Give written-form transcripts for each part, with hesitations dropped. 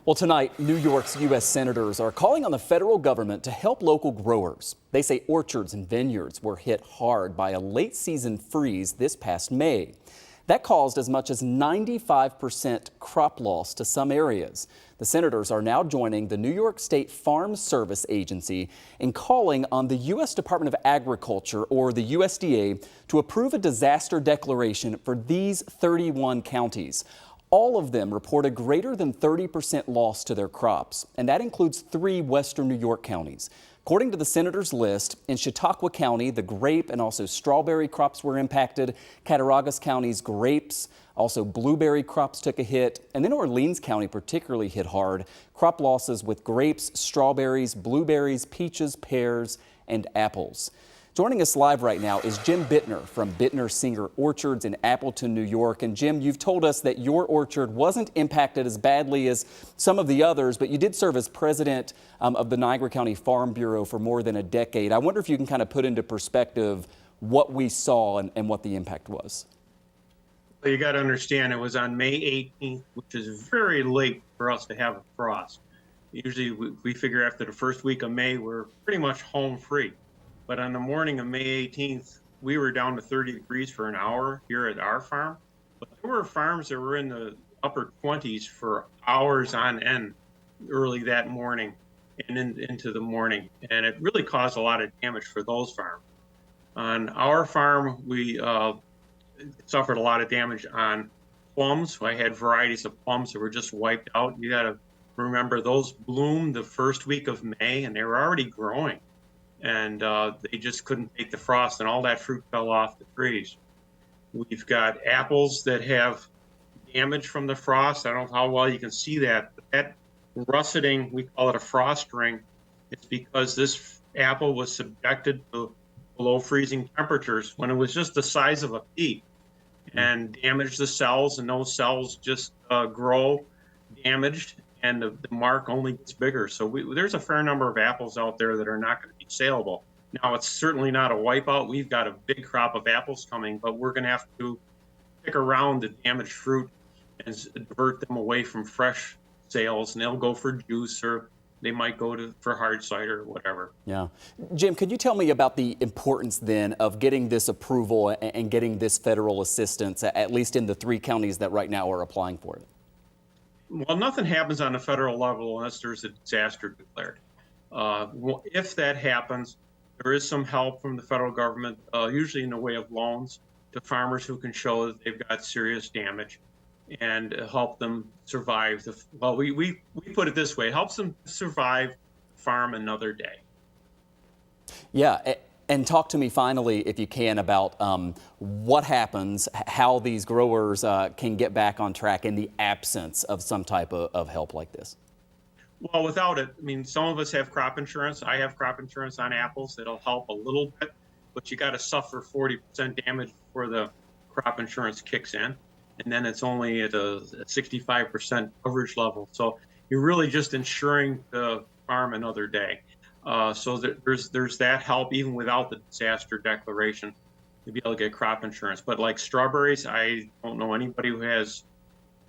Well, tonight, New York's U.S. senators are calling on the federal government to help local growers. They say orchards and vineyards were hit hard by a late season freeze this past May. That caused as much as 95% crop loss to some areas. The senators are now joining the New York State Farm Service Agency in calling on the U.S. Department of Agriculture, or the USDA, to approve a disaster declaration for these 31 counties. All of them reported greater than 30% loss to their crops, and that includes 3 western New York counties. According to the senators' list, in Chautauqua County, the grape and also strawberry crops were impacted. Cattaraugus County's grapes, also blueberry crops took a hit, and then Orleans County particularly hit hard. Crop losses with grapes, strawberries, blueberries, peaches, pears, and apples. Joining us live right now is Jim Bittner from Bittner Singer Orchards in Appleton, New York. And Jim, you've told us that your orchard wasn't impacted as badly as some of the others, but you did serve as president of the Niagara County Farm Bureau for more than a decade. I wonder if you can kind of put into perspective what we saw and what the impact was. Well, you got to understand, it was on May 18th, which is very late for us to have a frost. Usually we figure after the first week of May, we're pretty much home free. But on the morning of May 18th, we were down to 30 degrees for an hour here at our farm. But there were farms that were in the upper 20s for hours on end early that morning and into the morning. And it really caused a lot of damage for those farms. On our farm, we suffered a lot of damage on plums. I had varieties of plums that were just wiped out. You got to remember, those bloomed the first week of May, and they were already growing. And they just couldn't take the frost, and all that fruit fell off the trees. We've got apples that have damage from the frost. I don't know how well you can see that, but that russeting, we call it a frost ring. It's because this apple was subjected to below freezing temperatures when it was just the size of a pea, and damaged the cells, and those cells just grow damaged, and the mark only gets bigger. So there's a fair number of apples out there that are not going to be saleable. Now, it's certainly not a wipeout. We've got a big crop of apples coming, but we're going to have to pick around the damaged fruit and divert them away from fresh sales, and they'll go for juice, or they might go for hard cider or whatever. Yeah. Jim, could you tell me about the importance then of getting this approval and getting this federal assistance, at least in the 3 counties that right now are applying for it? Well, nothing happens on the federal level unless there's a disaster declared. If that happens, there is some help from the federal government, usually in the way of loans to farmers who can show that they've got serious damage, and help them survive. Well, we put it this way: it helps them survive the farm another day. Yeah. And talk to me finally, if you can, about what happens, how these growers can get back on track in the absence of some type of help like this. Well, without it, I mean, some of us have crop insurance. I have crop insurance on apples. It'll help a little bit, but you got to suffer 40% damage before the crop insurance kicks in. And then it's only at a 65% coverage level. So you're really just insuring the farm another day. So there's that help even without the disaster declaration to be able to get crop insurance. But like strawberries, I don't know anybody who has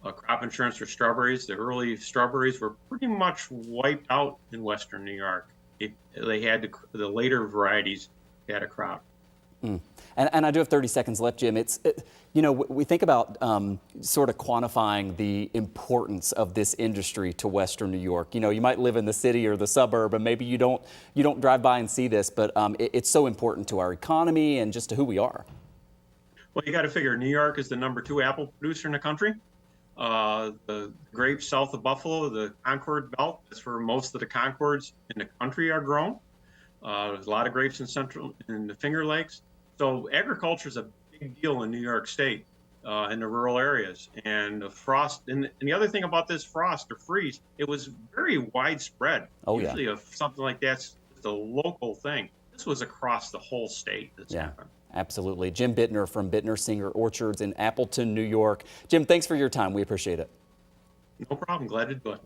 crop insurance for strawberries. The early strawberries were pretty much wiped out in western New York. They had the later varieties had a crop. And I do have 30 seconds left, Jim. We think about sort of quantifying the importance of this industry to western New York. You might live in the city or the suburb, and maybe you don't drive by and see this, but it's so important to our economy and just to who we are. Well, you got to figure New York is the #2 apple producer in the country. The grapes south of Buffalo, the Concord Belt, that's where most of the Concords in the country are grown. There's a lot of grapes in the Finger Lakes. So agriculture is a big deal in New York State, in the rural areas. And the frost, and the other thing about this frost or freeze, it was very widespread. Oh, usually something like that's a local thing. This was across the whole state that's happened. Absolutely. Jim Bittner from Bittner Singer Orchards in Appleton, New York. Jim, thanks for your time. We appreciate it. No problem. Glad to do it.